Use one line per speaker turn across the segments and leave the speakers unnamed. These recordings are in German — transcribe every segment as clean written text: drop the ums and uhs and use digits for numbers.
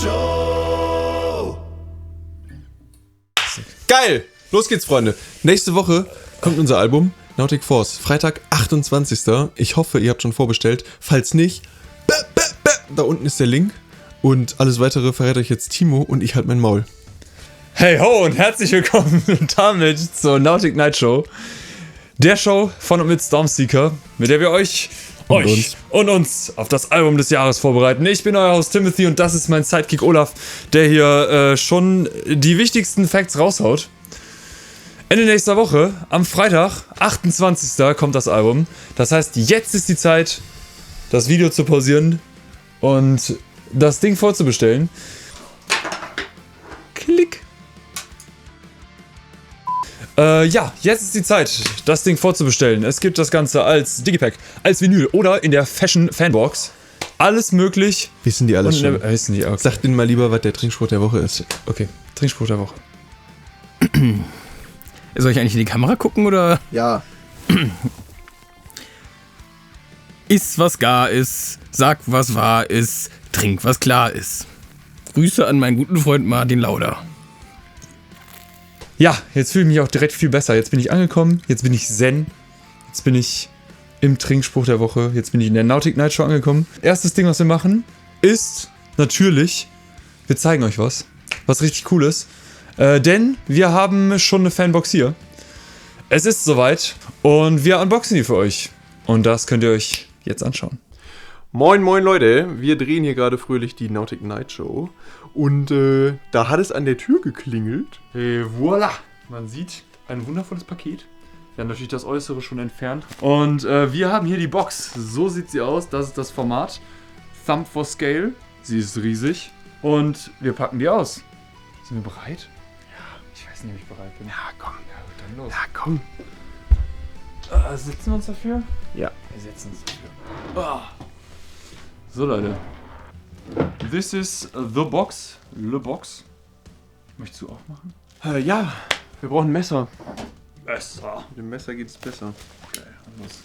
Show.
Geil! Los geht's, Freunde. Nächste Woche kommt unser Album Nautic Force. Freitag, 28. Ich hoffe, ihr habt schon vorbestellt. Falls nicht, da unten ist der Link. Und alles weitere verrät euch jetzt Timo und ich halt mein Maul.
Hey ho und herzlich willkommen damit zur Nautic Night Show. Der Show von und mit Stormseeker, mit der wir euch und uns auf das Album des Jahres vorbereiten. Ich bin euer Host Timothy und das ist mein Sidekick Olaf, der hier schon die wichtigsten Facts raushaut. Ende nächster Woche, am Freitag, 28. kommt das Album. Das heißt, jetzt ist die Zeit, das Video zu pausieren und das Ding vorzubestellen. Klick. Jetzt ist die Zeit, das Ding vorzubestellen. Es gibt das Ganze als Digipack, als Vinyl oder in der Fashion Fanbox. Alles möglich.
Wissen die alles schon?
Wissen die, okay.
Sagt denen mal lieber, was der Trinkspruch der Woche ist.
Okay, Trinkspruch der Woche.
Soll ich eigentlich in die Kamera gucken oder?
Ja.
Iss, was gar ist, sag, was wahr ist, trink, was klar ist. Grüße an meinen guten Freund Martin Lauder.
Ja, jetzt fühle ich mich auch direkt viel besser. Jetzt bin ich angekommen, jetzt bin ich zen, jetzt bin ich im Trinkspruch der Woche, jetzt bin ich in der Nautic Night Show angekommen. Erstes Ding, was wir machen, ist natürlich, wir zeigen euch was richtig cool ist. Denn wir haben schon eine Fanbox hier. Es ist soweit und wir unboxen die für euch. Und das könnt ihr euch jetzt anschauen.
Moin, moin Leute, wir drehen hier gerade fröhlich die Nautic Night Show und da hat es an der Tür geklingelt.
Voila! Man sieht ein wundervolles Paket. Wir haben natürlich das Äußere schon entfernt. Und wir haben hier die Box. So sieht sie aus. Das ist das Format. Thumb for Scale. Sie ist riesig. Und wir packen die aus. Sind wir bereit? Ja, ich weiß nicht, ob ich bereit bin.
Ja, komm.
Ja, gut, dann los.
Ja, komm.
Sitzen wir uns dafür?
Ja.
Wir setzen uns dafür. So, Leute. This is the box. Le Box. Möchtest du aufmachen?
Ja, wir brauchen ein Messer.
Messer.
Mit dem Messer geht es besser.
Okay, dann los.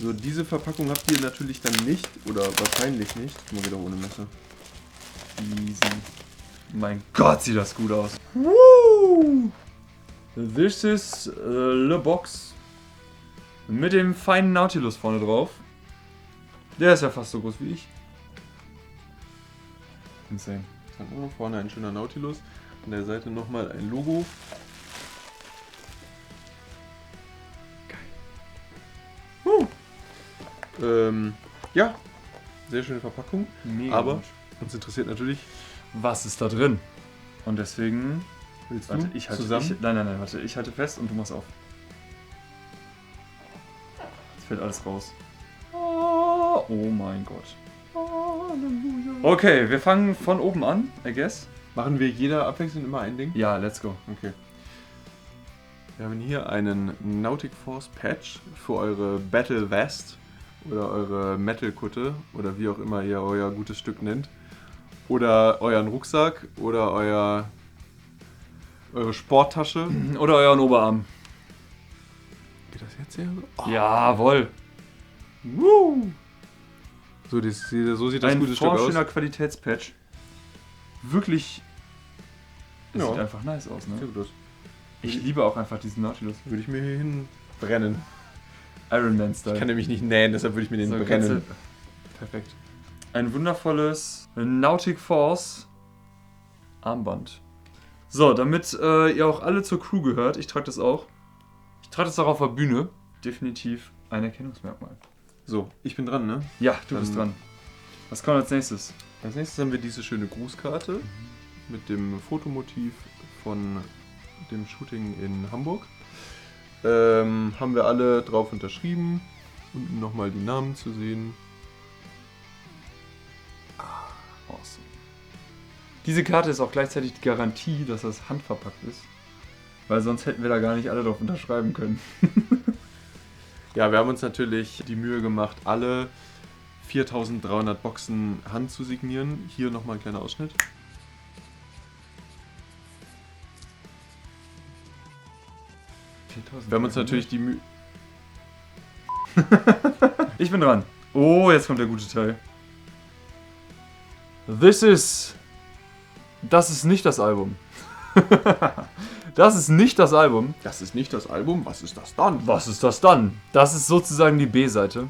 So, diese Verpackung habt ihr natürlich dann nicht, oder wahrscheinlich nicht. Guck mal, wieder ohne Messer.
Easy. Mein Gott, sieht das gut aus. Woo! This is Le Box. Mit dem feinen Nautilus vorne drauf. Der ist ja fast so groß wie ich. Insane.
Vorne ein schöner Nautilus. An der Seite nochmal ein Logo. Geil. Ja, sehr schöne Verpackung.
Mega
Aber
gut.
uns interessiert natürlich,
Was ist da drin? Und deswegen.
willst
Warte,
du
ich halte
zusammen?
Nein, warte. Ich halte fest und du machst auf. Jetzt fällt alles raus. Oh mein Gott. Okay, wir fangen von oben an, I guess.
Machen wir jeder abwechselnd immer ein Ding?
Ja, let's go.
Okay. Wir haben hier einen Nautic Force Patch für eure Battle Vest oder eure Metal Kutte oder wie auch immer ihr euer gutes Stück nennt. Oder euren Rucksack oder eure Sporttasche.
Oder euren Oberarm.
Geht das jetzt hier? Oh.
Jawohl.
Woo. So sieht das
Ein
gute Stück aus.
schöner Qualitätspatch. Wirklich. Das
Ja.
sieht einfach nice aus,
Sehr
ne?
gut aus.
Ich liebe auch einfach diesen Nautilus.
Würde ich mir hier hin brennen.
Iron Man Style.
Ich kann nämlich nicht nähen, deshalb würde ich mir den
So,
brennen.
Perfekt. Ein wundervolles Nautic Force Armband. So, damit ihr auch alle zur Crew gehört, ich trage das auch. Ich trage das auch auf der Bühne. Definitiv ein Erkennungsmerkmal.
So, ich bin dran, ne?
Ja, du
Dann-
bist dran. Was kommt als nächstes?
Als nächstes haben wir diese schöne Grußkarte mit dem Fotomotiv von dem Shooting in Hamburg. Haben wir alle drauf unterschrieben. Unten nochmal die Namen zu sehen.
Awesome. Diese Karte ist auch gleichzeitig die Garantie, dass das handverpackt ist. Weil sonst hätten wir da gar nicht alle drauf unterschreiben können.
Ja, wir haben uns natürlich die Mühe gemacht, alle 4300 Boxen Hand zu signieren. Hier nochmal ein kleiner Ausschnitt. Wir haben uns natürlich die Mühe...
Ich bin dran. Oh, jetzt kommt der gute Teil. Das ist nicht das Album. Das ist nicht das Album.
Das ist nicht das Album. Was ist das dann?
Was ist das dann? Das ist sozusagen die B-Seite.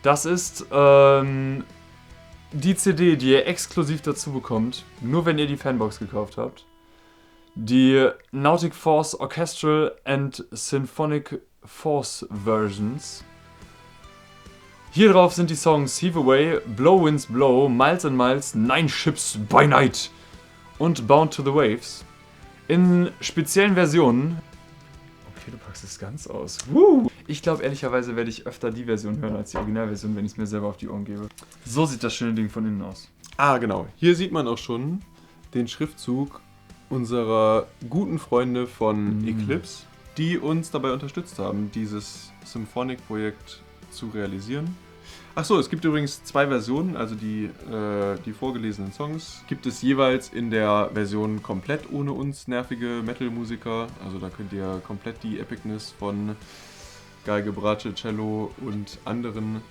Das ist die CD, die ihr exklusiv dazu bekommt, nur wenn ihr die Fanbox gekauft habt. Die Nautic Force Orchestral and Symphonic Force Versions. Hier drauf sind die Songs Heave Away, Blow Winds Blow, Miles and Miles, Nine Ships by Night und Bound to the Waves. In speziellen Versionen. Okay, du packst es ganz aus. Woo! Ich glaube, ehrlicherweise werde ich öfter die Version hören als die Originalversion, wenn ich es mir selber auf die Ohren gebe. So sieht das schöne Ding von innen aus.
Ah, genau. Hier sieht man auch schon den Schriftzug unserer guten Freunde von Eclipse, die uns dabei unterstützt haben, dieses Symphonic-Projekt zu realisieren. Achso, es gibt übrigens 2 Versionen, also die vorgelesenen Songs gibt es jeweils in der Version komplett ohne uns nervige Metal-Musiker. Also da könnt ihr komplett die Epicness von Geige, Bratsche, Cello und anderen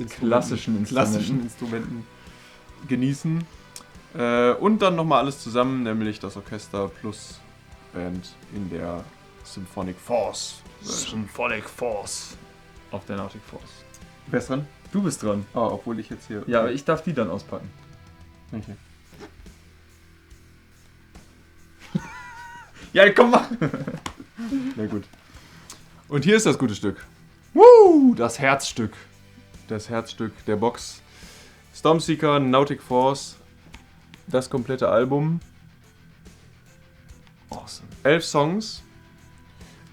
Klassischen
Instrumenten genießen. Und dann nochmal alles zusammen, nämlich das Orchester plus Band in der Symphonic Force.
Symphonic Force auf der Nautic Force.
Wer ist dran?
Du bist dran.
Ah, obwohl ich jetzt hier...
Ja, aber ich darf die dann auspacken.
Okay.
Ja, komm mal.
Na gut. Und hier ist das gute Stück.
Das Herzstück.
Das Herzstück der Box. Stormseeker, Nautic Force. Das komplette Album.
Awesome.
11 Songs.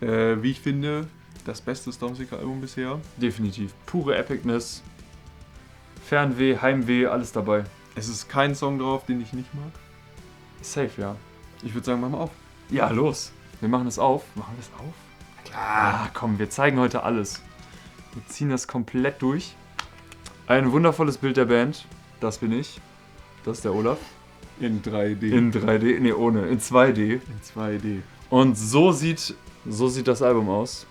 Wie ich finde, das beste Stormseeker-Album bisher.
Definitiv. Pure Epicness. Fernweh, Heimweh, alles dabei.
Es ist kein Song drauf, den ich nicht mag.
Safe, ja.
Ich würde sagen, mach mal auf.
Ja, los. Wir machen es auf. Machen wir es auf? Klar. Komm, wir zeigen heute alles. Wir ziehen das komplett durch. Ein wundervolles Bild der Band. Das bin ich. Das ist der Olaf.
In 3D.
In 3D? Nee, ohne. In 2D.
In 2D.
Und so sieht das Album aus.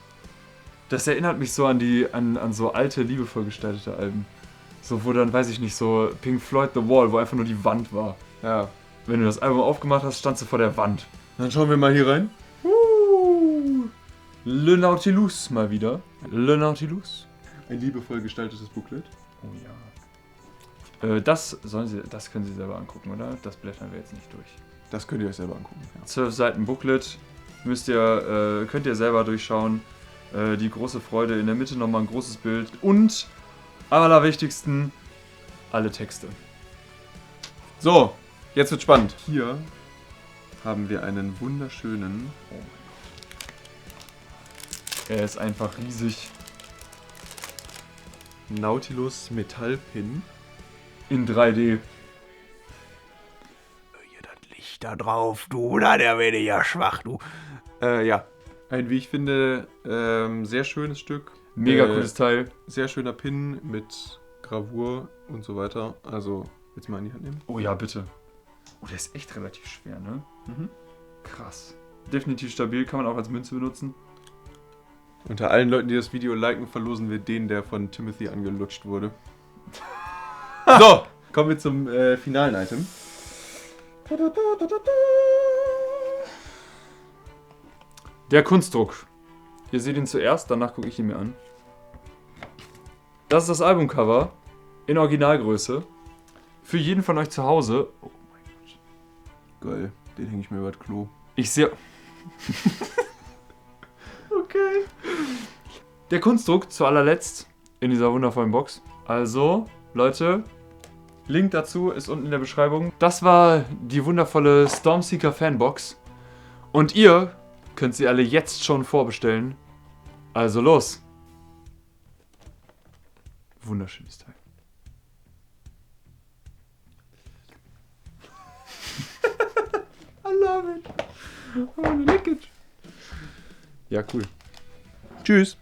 Das erinnert mich so an so alte, liebevoll gestaltete Alben. So, wo dann, weiß ich nicht, so Pink Floyd The Wall, wo einfach nur die Wand war.
Ja.
Wenn du das Album aufgemacht hast, standst du vor der Wand.
Dann schauen wir mal hier rein.
Le Nautilus mal wieder. Le Nautilus.
Ein liebevoll gestaltetes Booklet.
Oh ja. Das können Sie selber angucken, oder? Das blättern wir jetzt nicht durch.
Das könnt ihr euch selber angucken. Ja.
12 Seiten Booklet. Könnt ihr selber durchschauen. Die große Freude. In der Mitte nochmal ein großes Bild. Und, am allerwichtigsten, alle Texte.
So, jetzt wird spannend. Hier haben wir einen wunderschönen...
Oh mein Gott. Er ist einfach riesig.
Nautilus Metallpin.
In 3D.
Hier das Licht da drauf, du, oder? Der werde ja schwach, du. Ja. Ein, wie ich finde, sehr schönes Stück.
Mega cooles Teil.
Sehr schöner Pin mit Gravur und so weiter. Also, willst du mal in die Hand nehmen?
Oh ja, bitte. Oh, der ist echt relativ schwer, ne?
Mhm.
Krass. Definitiv stabil, kann man auch als Münze benutzen.
Unter allen Leuten, die das Video liken, verlosen wir den, der von Timothy angelutscht wurde. So, kommen wir zum finalen Item.
Der Kunstdruck. Ihr seht ihn zuerst, danach gucke ich ihn mir an. Das ist das Albumcover in Originalgröße. Für jeden von euch zu Hause. Oh mein Gott.
Geil, den hänge ich mir über das Klo.
Ich sehe... Okay. Der Kunstdruck zu allerletzt in dieser wundervollen Box. Also, Leute, Link dazu ist unten in der Beschreibung. Das war die wundervolle Stormseeker Fanbox. Und ihr könnt sie alle jetzt schon vorbestellen. Also los. Wunderschönes Teil. I love it. I wanna lick it. Ja, cool.
Tschüss.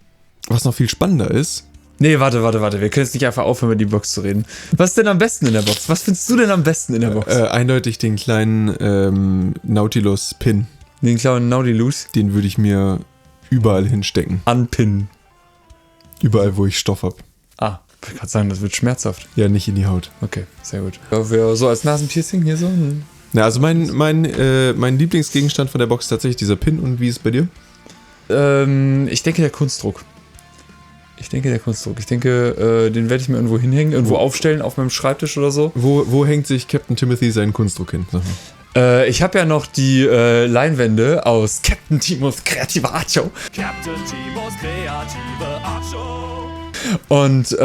Was noch viel spannender ist...
Nee, warte. Wir können jetzt nicht einfach aufhören, über die Box zu reden. Was ist denn am besten in der Box? Was findest du denn am besten in der Box?
Eindeutig den kleinen Nautilus-Pin.
Den kleinen Nautilus?
Den würde ich mir überall hinstecken.
Anpinnen.
Überall, wo ich Stoff habe.
Ah, Ich wollte gerade sagen, das wird schmerzhaft.
Ja, nicht in die Haut.
Okay, sehr gut. Ja, so als Nasenpiercing hier so?
Na, also mein Lieblingsgegenstand von der Box ist tatsächlich dieser Pin. Und wie ist es bei dir?
Ich denke, der Kunstdruck. Ich denke, den werde ich mir irgendwo hinhängen, irgendwo aufstellen, auf meinem Schreibtisch oder so.
Wo hängt sich Captain Timothy seinen Kunstdruck hin? Sag mal.
Ich habe ja noch die Leinwände aus Captain Timos kreative Art Show.
Captain Timos kreative Art Show.
Und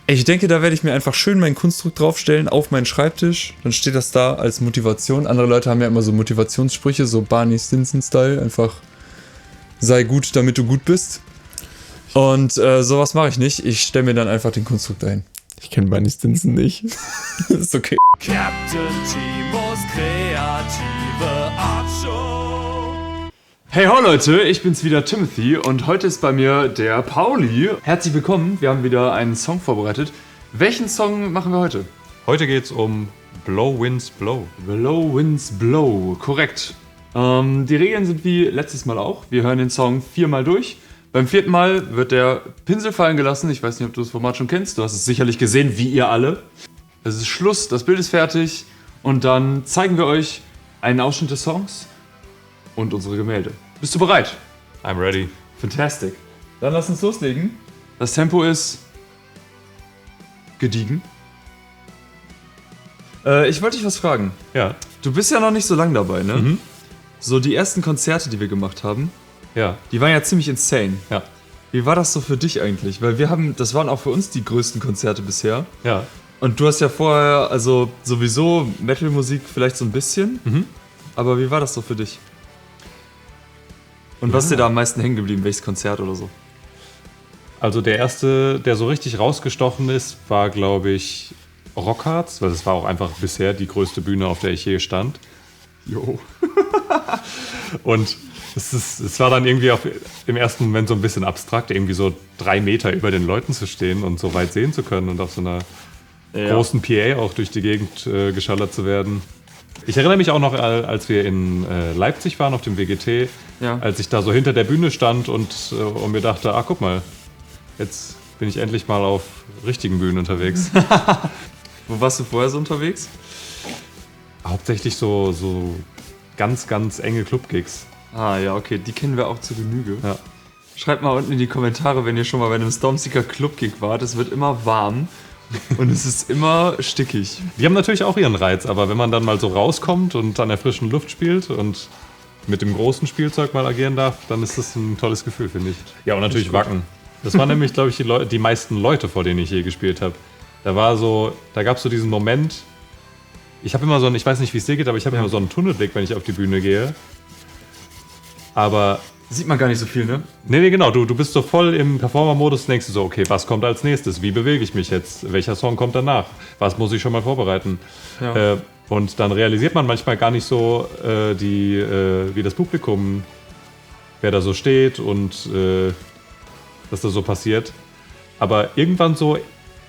ich denke, da werde ich mir einfach schön meinen Kunstdruck draufstellen auf meinen Schreibtisch. Dann steht das da als Motivation. Andere Leute haben ja immer so Motivationssprüche, so Barney Stinson-Style. Einfach, sei gut, damit du gut bist. Und sowas mache ich nicht. Ich stelle mir dann einfach den Kunstdruck dahin.
Ich kenne Barney Stinson nicht.
Ist okay.
Captain Timos kreative Art Show.
Hey ho Leute, ich bin's wieder Timothy und heute ist bei mir der Pauli. Herzlich willkommen, wir haben wieder einen Song vorbereitet. Welchen Song machen wir heute?
Heute geht's um Blow Winds Blow.
Blow Winds Blow, korrekt. Die Regeln sind wie letztes Mal auch. Wir hören den Song 4-mal durch. Beim 4. Mal wird der Pinsel fallen gelassen. Ich weiß nicht, ob du das Format schon kennst. Du hast es sicherlich gesehen, wie ihr alle. Es ist Schluss, das Bild ist fertig. Und dann zeigen wir euch einen Ausschnitt des Songs und unsere Gemälde. Bist du bereit?
I'm ready.
Fantastic.
Dann lass uns loslegen.
Das Tempo ist gediegen. Ich wollte dich was fragen.
Ja,
Du bist ja noch nicht so lang dabei, ne? So die ersten Konzerte, die wir gemacht haben,
ja,
die waren ja ziemlich insane.
ja,
Wie war das so für dich eigentlich? Weil das waren auch für uns die größten Konzerte bisher.
ja.
Und du hast ja vorher, also sowieso Metal-Musik vielleicht so ein bisschen. Aber wie war das so für dich? Und was ist dir da am meisten hängen geblieben? Welches Konzert oder so?
Also der erste, der so richtig rausgestochen ist, war, glaube ich, Rockharz, weil das war auch einfach bisher die größte Bühne, auf der ich je stand.
Jo.
Und es war dann irgendwie im ersten Moment so ein bisschen abstrakt, irgendwie so 3 Meter über den Leuten zu stehen und so weit sehen zu können und auf so einer großen PA auch durch die Gegend geschallert zu werden. Ich erinnere mich auch noch, als wir in Leipzig waren auf dem WGT,
Ja.
als ich da so hinter der Bühne stand und mir dachte, guck mal, jetzt bin ich endlich mal auf richtigen Bühnen unterwegs.
Wo warst du vorher so unterwegs?
Hauptsächlich so ganz, ganz enge Club-Gigs.
Ah ja, okay, die kennen wir auch zu Genüge.
Ja.
Schreibt mal unten in die Kommentare, wenn ihr schon mal bei einem Stormseeker Club-Gig wart. Es wird immer warm und es ist immer stickig.
Die haben natürlich auch ihren Reiz, aber wenn man dann mal so rauskommt und an der frischen Luft spielt und mit dem großen Spielzeug mal agieren darf, dann ist das ein tolles Gefühl, finde ich. Ja, und natürlich Wacken. Das waren nämlich, glaube ich, die meisten Leute, vor denen ich je gespielt habe. Da gab es so diesen Moment, ich habe immer ich weiß nicht, wie es dir geht, aber ich habe immer so einen Tunnelblick, wenn ich auf die Bühne gehe. Aber
Sieht man gar nicht so viel, ne?
nee, genau, du bist so voll im Performer-Modus und denkst du so, okay, was kommt als nächstes? Wie bewege ich mich jetzt? Welcher Song kommt danach? Was muss ich schon mal vorbereiten?
Ja.
Und dann realisiert man manchmal gar nicht so, wie das Publikum, wer da so steht und was da so passiert. Aber irgendwann so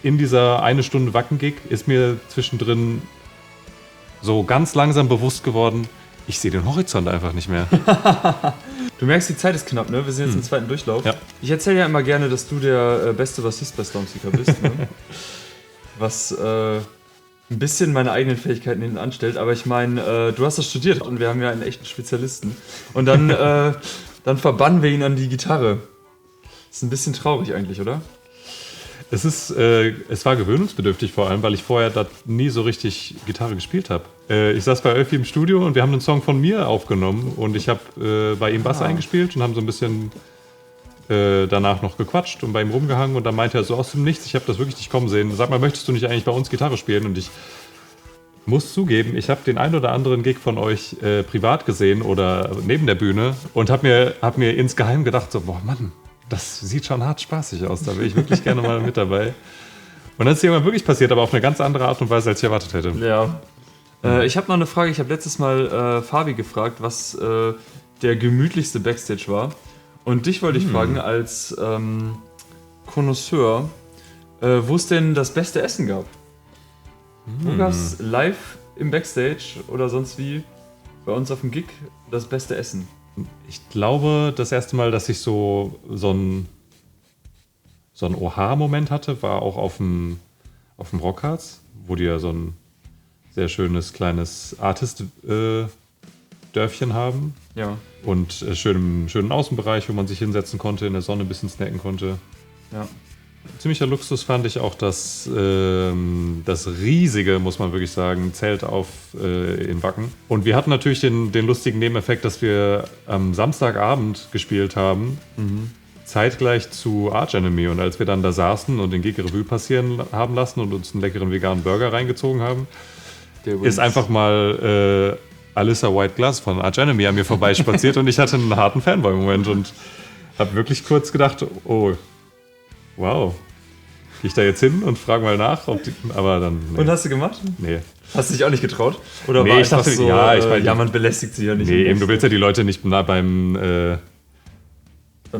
in dieser 1 Stunde Wacken-Gig ist mir zwischendrin so ganz langsam bewusst geworden, ich sehe den Horizont einfach nicht mehr.
Du merkst, die Zeit ist knapp, ne? Wir sind jetzt im zweiten Durchlauf.
Ja.
Ich erzähle ja immer gerne, dass du der beste Bassist bei Stormseeker bist, ne? Was ein bisschen meine eigenen Fähigkeiten hinten anstellt. Aber ich meine, du hast das studiert und wir haben ja einen echten Spezialisten. Und dann verbannen wir ihn an die Gitarre. Ist ein bisschen traurig eigentlich, oder?
Es war gewöhnungsbedürftig vor allem, weil ich vorher da nie so richtig Gitarre gespielt habe. Ich saß bei Ölfi im Studio und wir haben einen Song von mir aufgenommen und ich habe bei ihm Bass eingespielt und haben so ein bisschen danach noch gequatscht und bei ihm rumgehangen und dann meinte er so aus dem Nichts, ich habe das wirklich nicht kommen sehen, sag mal, möchtest du nicht eigentlich bei uns Gitarre spielen? Und ich muss zugeben, ich habe den ein oder anderen Gig von euch privat gesehen oder neben der Bühne und habe mir insgeheim gedacht so, boah Mann, das sieht schon hart spaßig aus, da wäre ich wirklich gerne mal mit dabei. Und dann ist es irgendwann wirklich passiert, aber auf eine ganz andere Art und Weise, als ich erwartet hätte.
Ja. Ich habe noch eine Frage. Ich habe letztes Mal Fabi gefragt, was der gemütlichste Backstage war. Und dich wollte ich fragen, als Connoisseur, wo es denn das beste Essen gab. Wo gab es live im Backstage oder sonst wie bei uns auf dem Gig das beste Essen?
Ich glaube, das erste Mal, dass ich so ein so einen Oha-Moment hatte, war auch auf dem Rockharz, wo die ja so ein sehr schönes kleines Artist-Dörfchen haben.
Ja.
Und schönen Außenbereich, wo man sich hinsetzen konnte, in der Sonne ein bisschen snacken konnte.
Ja.
Ziemlicher Luxus fand ich auch das riesige, muss man wirklich sagen, Zelt in Wacken. Und wir hatten natürlich den lustigen Nebeneffekt, dass wir am Samstagabend gespielt haben, zeitgleich zu Arch Enemy. Und als wir dann da saßen und den Gig Revue passieren haben lassen und uns einen leckeren veganen Burger reingezogen haben, ist einfach mal Alyssa White Glass von Arch Enemy an mir vorbeispaziert und ich hatte einen harten Fanboy-Moment und habe wirklich kurz gedacht, oh, wow. Gehe ich da jetzt hin und frage mal nach, aber dann. Nee.
Und hast du gemacht?
Nee.
Hast du dich auch nicht getraut? Oder
Nee,
war
ich
einfach
dachte,
so,
ja, ich meine,
man belästigt sie ja nicht.
Nee, eben, du willst ja die Leute nicht beim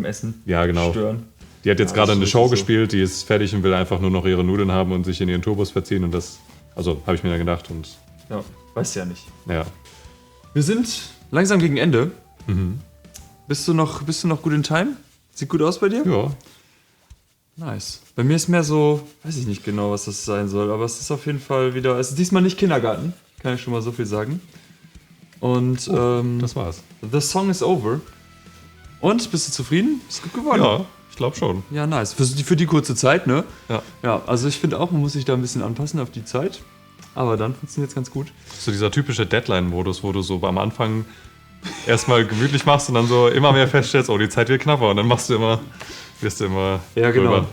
Essen
ja, genau.
stören.
Die hat jetzt
Ja,
gerade
das
eine
ist
Show
so.
gespielt, die ist fertig und will einfach nur noch ihre Nudeln haben und sich in ihren Turbos verziehen und das, also habe ich mir dann gedacht und
Ja, weißt ja nicht.
ja.
Wir sind langsam gegen Ende. Bist du noch gut in Time? Sieht gut aus bei dir?
Ja,
Nice. Bei mir ist mehr so, weiß ich nicht genau, was das sein soll, aber es ist auf jeden Fall wieder, es ist diesmal nicht Kindergarten, kann ich schon mal so viel sagen. Und
das war's.
The Song is Over. Und, bist du zufrieden? Ist gut geworden.
Ja, ich glaube schon.
Ja, nice. Für die kurze Zeit, ne?
Ja.
Ja, also ich finde auch, man muss sich da ein bisschen anpassen auf die Zeit. Aber dann funktioniert es ganz gut.
So dieser typische Deadline-Modus, wo du so am Anfang erstmal gemütlich machst und dann so immer mehr feststellst, oh, die Zeit wird knapper und dann wirst du immer
Ja, genau.
drüber.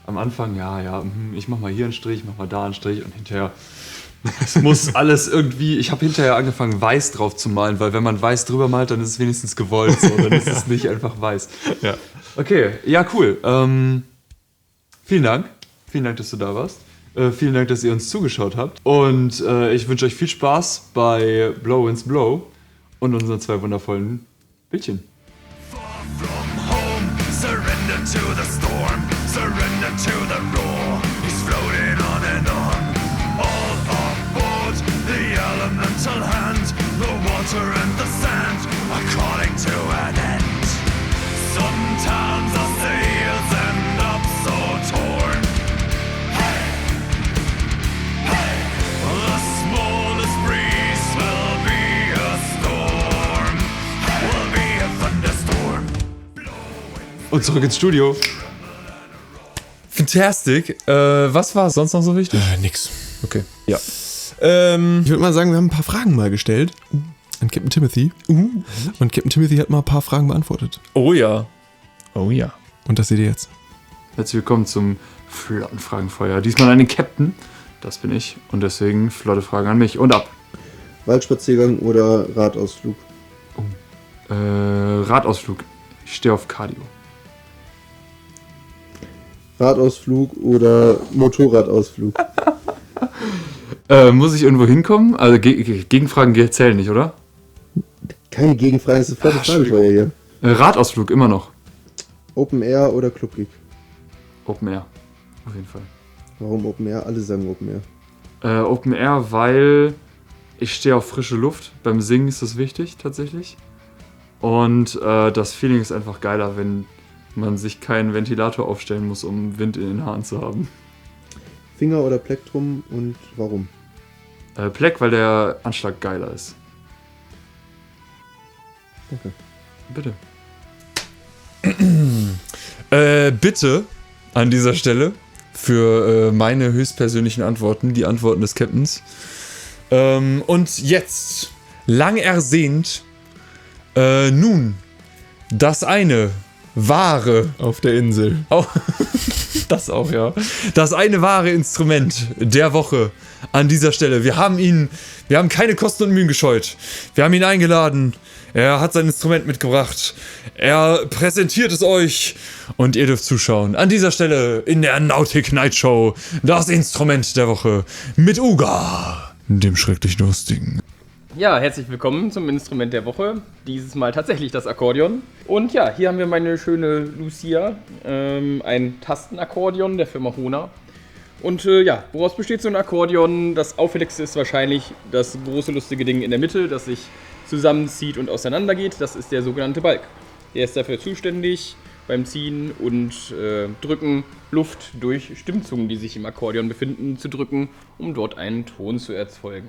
Am Anfang, ich mach mal hier einen Strich, mach mal da einen Strich und hinterher. Es muss alles irgendwie. Ich habe hinterher angefangen, weiß drauf zu malen, weil wenn man weiß drüber malt, dann ist es wenigstens gewollt. So, dann ist es nicht einfach weiß.
Ja.
Okay, ja, cool. Vielen Dank. Vielen Dank, dass du da warst. Vielen Dank, dass ihr uns zugeschaut habt. Und ich wünsche euch viel Spaß bei Blow Winds Blow und unseren 2 wundervollen Bildchen.
From home, surrender to the storm, surrender to the roar. He's floating on and on. All aboard the elemental hand, the water and the sand are calling to an end. Sometimes our sails end up so torn. Hey, hey, the smallest breeze will be a storm, will be a thunderstorm.
Und zurück ins Studio.
Fantastic. Was war sonst noch so wichtig?
Nix.
Okay. Ja.
Ich würde mal sagen, wir haben ein paar Fragen mal gestellt an Captain Timothy. Und Captain Timothy hat mal ein paar Fragen beantwortet.
Oh ja. Oh ja.
Und das seht ihr jetzt.
Herzlich willkommen zum flotten Fragenfeuer. Diesmal an den Captain. Das bin ich. Und deswegen flotte Fragen an mich. Und ab.
Waldspaziergang oder Radausflug?
Radausflug. Ich stehe auf Cardio.
Radausflug oder Motorradausflug?
Muss ich irgendwo hinkommen? Also Gegenfragen zählen nicht, oder?
Keine Gegenfrage, das ist eine flotte Fragefeuer hier.
Radausflug, immer noch.
Open Air oder Club Gig?
Open Air. Auf jeden Fall.
Warum Open Air? Alle sagen Open Air.
Open Air, weil ich stehe auf frische Luft. Beim Singen ist das wichtig, tatsächlich. Und das Feeling ist einfach geiler, wenn man sich keinen Ventilator aufstellen muss, um Wind in den Haaren zu haben.
Finger oder Plektrum und warum?
Pleck, weil der Anschlag geiler ist.
Danke.
Bitte.
Bitte an dieser Stelle für meine höchstpersönlichen Antworten, die Antworten des Captains. Und jetzt, lang ersehnt, nun, das eine wahre,
Auf der Insel.
das auch, ja, das eine wahre Instrument der Woche an dieser Stelle. Wir haben keine Kosten und Mühen gescheut. Wir haben ihn eingeladen. Er hat sein Instrument mitgebracht. Er präsentiert es euch und ihr dürft zuschauen. An dieser Stelle in der Nautic Night Show das Instrument der Woche mit Uga, dem schrecklich Lustigen.
Ja, herzlich willkommen zum Instrument der Woche. Dieses Mal tatsächlich das Akkordeon. Und ja, hier haben wir meine schöne Lucia, ein Tastenakkordeon der Firma Hona. Und ja, woraus besteht so ein Akkordeon? Das auffälligste ist wahrscheinlich das große lustige Ding in der Mitte, das sich zusammenzieht und auseinandergeht. Das ist der sogenannte Balk. Der ist dafür zuständig, beim Ziehen und Drücken Luft durch Stimmzungen, die sich im Akkordeon befinden, zu drücken, um dort einen Ton zu erzeugen.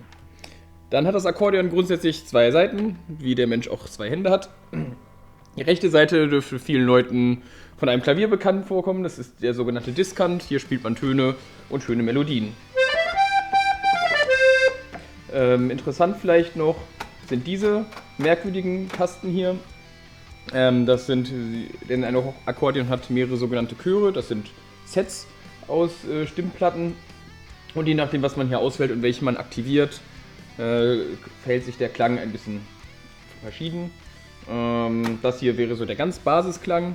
Dann hat das Akkordeon grundsätzlich 2 Seiten, wie der Mensch auch 2 Hände hat. Die rechte Seite dürfte vielen Leuten von einem Klavier bekannt vorkommen. Das ist der sogenannte Diskant. Hier spielt man Töne und schöne Melodien. Interessant vielleicht noch sind diese merkwürdigen Tasten hier. Das sind, denn ein Akkordeon hat mehrere sogenannte Chöre. Das sind Sets aus Stimmplatten. Und je nachdem, was man hier auswählt und welche man aktiviert, verhält sich der Klang ein bisschen verschieden. Das hier wäre so der ganz Basisklang.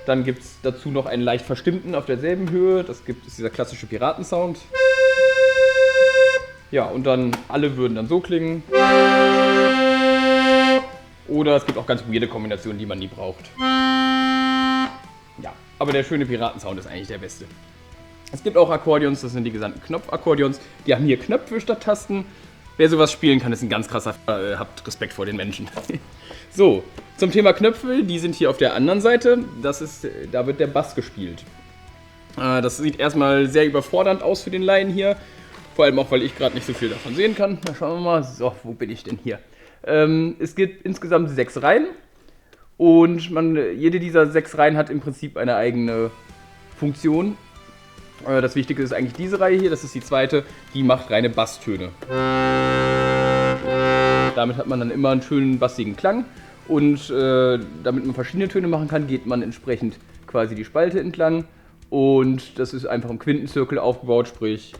Dann gibt es dazu noch einen leicht verstimmten auf derselben Höhe. Das ist dieser klassische Piratensound. Ja, und dann alle würden dann so klingen. Oder es gibt auch ganz weirde Kombinationen, die man nie braucht. Ja, aber der schöne Piratensound ist eigentlich der beste. Es gibt auch Akkordeons, das sind die gesamten Knopfakkordeons. Die haben hier Knöpfe statt Tasten. Wer sowas spielen kann, ist ein ganz krasser. Habt Respekt vor den Menschen. So, zum Thema Knöpfe, die sind hier auf der anderen Seite. Da wird der Bass gespielt. Das sieht erstmal sehr überfordernd aus für den Laien hier. Vor allem auch, weil ich gerade nicht so viel davon sehen kann. Na, schauen wir mal. So, wo bin ich denn hier? Es gibt insgesamt 6 Reihen. Und jede dieser 6 Reihen hat im Prinzip eine eigene Funktion. Das Wichtige ist eigentlich diese Reihe hier, das ist die zweite, die macht reine Basstöne. Damit hat man dann immer einen schönen bassigen Klang und damit man verschiedene Töne machen kann, geht man entsprechend quasi die Spalte entlang und das ist einfach im Quintenzirkel aufgebaut, sprich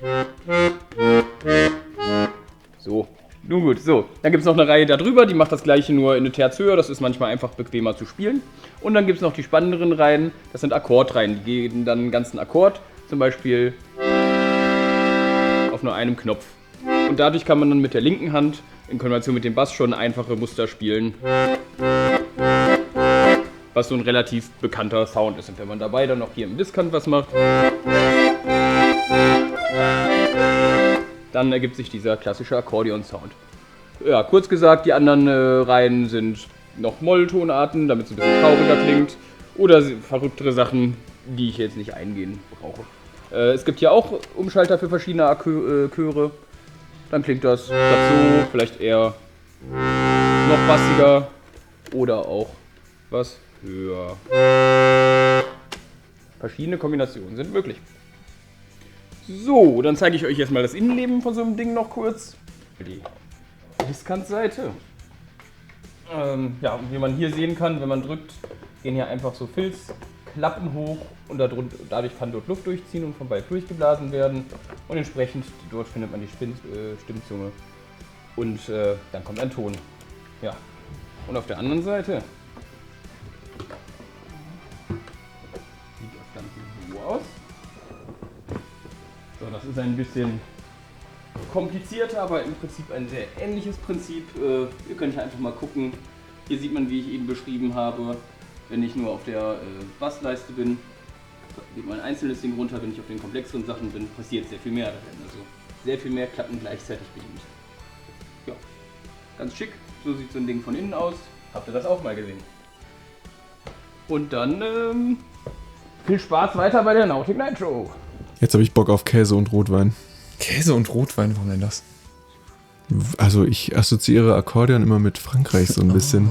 so. Nun gut, so. Dann gibt es noch eine Reihe darüber, die macht das gleiche nur in eine Terz höher, das ist manchmal einfach bequemer zu spielen. Und dann gibt es noch die spannenderen Reihen, das sind Akkordreihen, die geben dann einen ganzen Akkord. Zum Beispiel auf nur einem Knopf. Und dadurch kann man dann mit der linken Hand in Kombination mit dem Bass schon einfache Muster spielen. Was so ein relativ bekannter Sound ist. Und wenn man dabei dann noch hier im Diskant was macht, dann ergibt sich dieser klassische Akkordeon-Sound. Ja, kurz gesagt, die anderen Reihen sind noch Molltonarten, damit es ein bisschen trauriger klingt. Oder verrücktere Sachen, die ich jetzt nicht eingehen brauche. Es gibt hier auch Umschalter für verschiedene Chöre. Dann klingt das statt so vielleicht eher noch bassiger oder auch was höher. Verschiedene Kombinationen sind möglich. So, dann zeige ich euch erstmal das Innenleben von so einem Ding noch kurz. Die Diskantseite. Ja, und wie man hier sehen kann, wenn man drückt, gehen hier einfach so Filzklappen hoch und dadurch kann dort Luft durchziehen und vom Ball durchgeblasen werden. Und entsprechend dort findet man die Stimmzunge. Und dann kommt ein Ton. Ja. Und auf der anderen Seite sieht das Ganze so aus. So, das ist ein bisschen komplizierter, aber im Prinzip ein sehr ähnliches Prinzip. Ihr könnt hier einfach mal gucken. Hier sieht man, wie ich eben beschrieben habe, wenn ich nur auf der Bassleiste bin, geht mal ein einzelnes Ding runter. Wenn ich auf den komplexeren Sachen bin, passiert sehr viel mehr. Da werden also sehr viel mehr Klappen gleichzeitig bedient. Ja, ganz schick. So sieht so ein Ding von innen aus. Habt ihr das auch mal gesehen? Und dann viel Spaß weiter bei der Nautic Night Show.
Jetzt habe ich Bock auf Käse und Rotwein.
Käse und Rotwein, warum denn das?
Also ich assoziiere Akkordeon immer mit Frankreich so ein bisschen.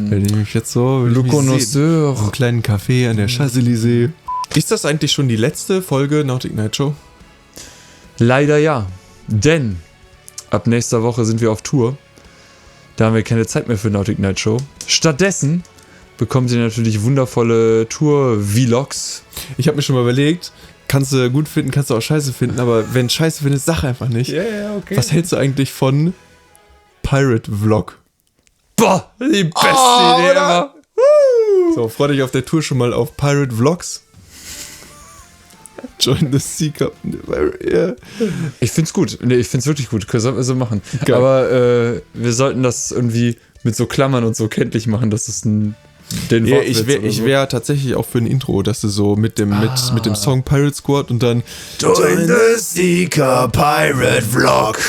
Wenn ich mich jetzt so...
Le Connoisseur.
So einen kleinen Café an der Champs-Élysées. Ist das eigentlich schon die letzte Folge Nautic Night Show?
Leider ja. Denn ab nächster Woche sind wir auf Tour. Da haben wir keine Zeit mehr für Nautic Night Show. Stattdessen bekommt ihr natürlich wundervolle Tour-Vlogs.
Ich habe mir schon mal überlegt, kannst du gut finden, kannst du auch scheiße finden, aber wenn scheiße findest, sag einfach nicht.
Ja, okay.
Was hältst du eigentlich von Pirate Vlog?
Boah, die beste Idee ever.
So, freu dich auf der Tour schon mal auf Pirate Vlogs. Join the Seeker. Yeah.
Ich find's gut. Nee, ich find's wirklich gut. Sollten wir so machen.
Geil.
Aber wir sollten das irgendwie mit so Klammern und so kenntlich machen, dass es den
Ja,
Wortwitz
ich wäre tatsächlich auch für ein Intro, dass du so mit dem Song Pirate Squad und dann
Join the Seeker Pirate Vlog.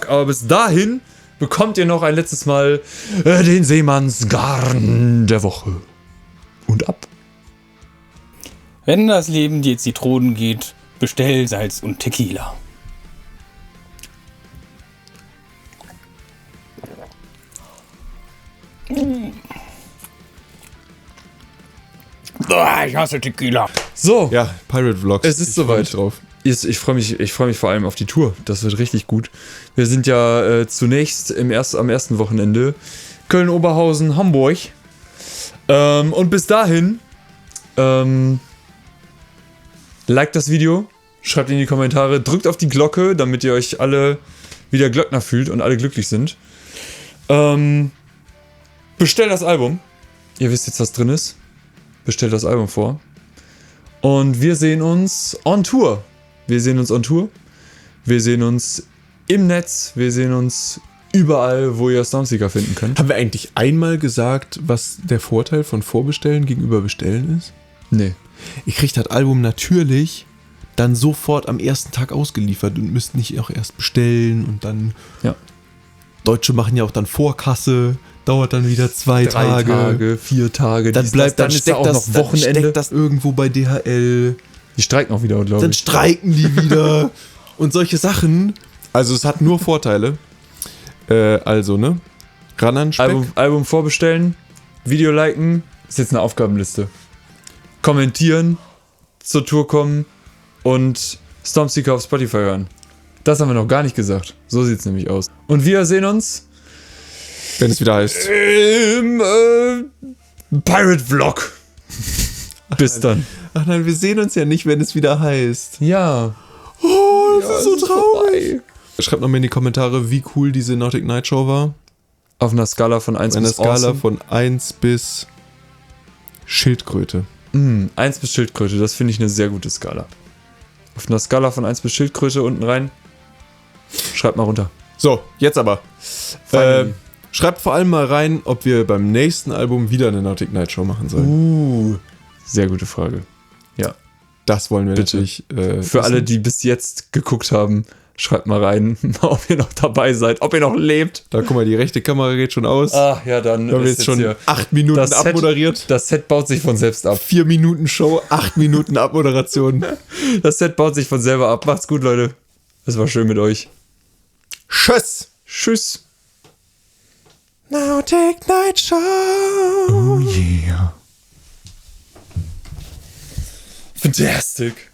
Aber bis dahin bekommt ihr noch ein letztes Mal den Seemannsgarn der Woche. Und ab.
Wenn das Leben dir Zitronen geht, bestell Salz und Tequila. Ich hasse Tequila.
So,
Ja, Pirate Vlogs.
Es ist
Ich freu
soweit.
mich drauf.
ich freue mich vor allem auf die Tour. Das wird richtig gut. Wir sind ja zunächst am ersten Wochenende Köln-Oberhausen, Hamburg. Und bis dahin liked das Video, schreibt in die Kommentare, drückt auf die Glocke, damit ihr euch alle wieder Glöckner fühlt und alle glücklich sind. Bestellt das Album. Ihr wisst jetzt, was drin ist. Bestellt das Album vor. Und wir sehen uns on Tour. Wir sehen uns im Netz. Wir sehen uns überall, wo ihr Stormseeker finden könnt.
Haben wir eigentlich einmal gesagt, was der Vorteil von Vorbestellen gegenüber Bestellen ist?
Nee.
Ihr kriegt das Album natürlich dann sofort am ersten Tag ausgeliefert und müsst nicht auch erst bestellen und dann...
Ja.
Deutsche machen ja auch dann Vorkasse, dauert dann wieder 2 Tage.
4 Tage.
Dann bleibt, dann
ist da
steckt
auch
das,
noch
dann
Wochenende.
steckt das irgendwo bei DHL.
Die streiken auch wieder, glaube
Dann
ich.
streiken die wieder. Und solche Sachen. Also es hat nur Vorteile. Also, ne? Ran an Speck.
Album vorbestellen, Video liken, ist jetzt eine Aufgabenliste. Kommentieren, zur Tour kommen und Stormseeker auf Spotify hören. Das haben wir noch gar nicht gesagt. So sieht's nämlich aus. Und wir sehen uns
Wenn es wieder heißt.
im Pirate Vlog. Bis dann.
Ach nein, wir sehen uns ja nicht, wenn es wieder heißt.
Ja.
Oh, das ist so traurig. Schreibt noch mal in die Kommentare, wie cool diese Nautic Night Show war.
Auf einer Skala von 1
Auf einer
bis
Skala
awesome.
von 1 bis Schildkröte.
1 bis Schildkröte, das finde ich eine sehr gute Skala. Auf einer Skala von 1 bis Schildkröte unten rein. Schreibt mal runter.
So, jetzt aber.
Finally.
Schreibt vor allem mal rein, ob wir beim nächsten Album wieder eine Nautic Night Show machen sollen.
Sehr gute Frage. Ja.
Das wollen wir
Bitte.
natürlich.
Für alle, die bis jetzt geguckt haben, schreibt mal rein, ob ihr noch dabei seid, ob ihr noch lebt.
Da guck mal, die rechte Kamera geht schon aus.
Ach ja, dann
Da haben wir
ist
jetzt schon
hier
8 Minuten
das Set-
abmoderiert.
Das Set baut sich von selbst ab.
4 Minuten Show, 8 Minuten Abmoderation.
Das Set baut sich von selber ab. Macht's gut, Leute. Es war schön mit euch.
Tschüss.
Tschüss.
Nautic Night Show. Oh yeah.
Fantastic.